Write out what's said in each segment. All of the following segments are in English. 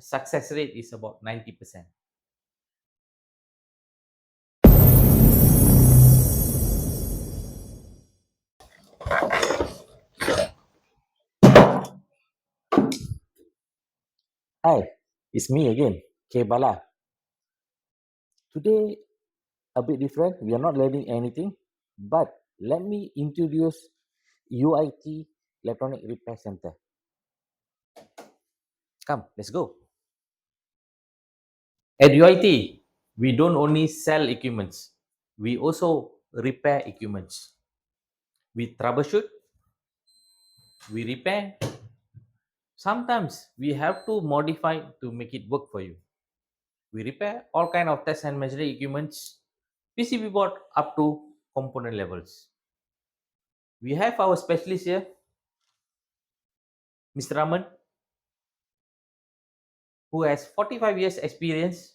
success rate is about 90%. Hi, it's me again, K Bala. Today, a bit different. We are not learning anything, but let me introduce U.I.T Electronic Repair Center. Come, let's go. At U.I.T, we don't only sell equipments, we also repair equipments. We troubleshoot, we repair. Sometimes we have to modify to make it work for you. We repair all kind of test and measuring equipments, PCB board up to component levels. We have our specialist here, Mr. Raman, who has 45 years experience.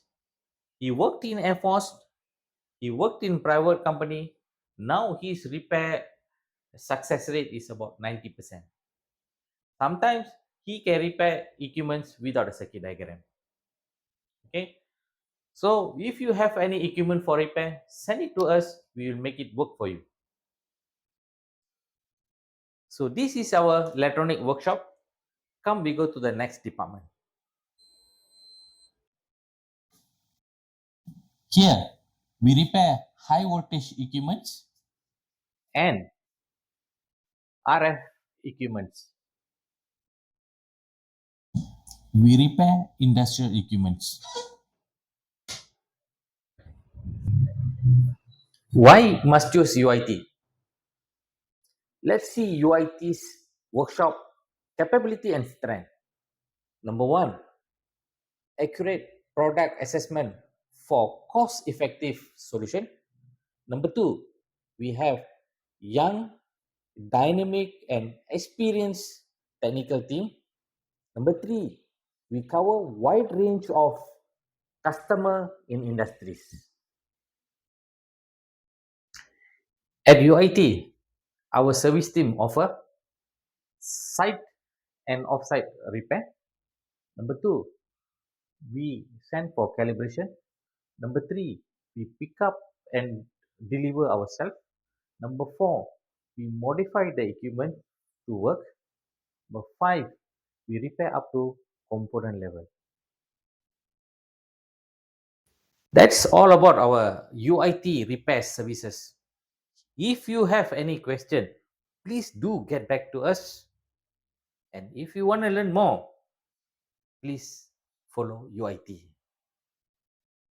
He worked in Air Force, he worked in private company. Now his repair success rate is about 90%. Sometimes he can repair equipments without a circuit diagram. Okay. So if you have any equipment for repair, send it to us. We will make it work for you. So this is our electronic workshop. Come, we go to the next department. Here, we repair high voltage equipments and RF equipments. We repair industrial equipments. Why must use U.I.T? Let's see U.I.T's workshop capability and strength. Number one, accurate product assessment for cost-effective solution. Number two, we have young, dynamic, and experienced technical team. Number three, we cover wide range of customer in industries. At U.I.T, our service team offer site and off-site repair. Number two, we send for calibration. Number three, we pick up and deliver ourselves. Number four, we modify the equipment to work. Number five, we repair up to component level. That's all about our U.I.T repair services. If you have any question, please do get back to us. And if you want to learn more, please follow U.I.T.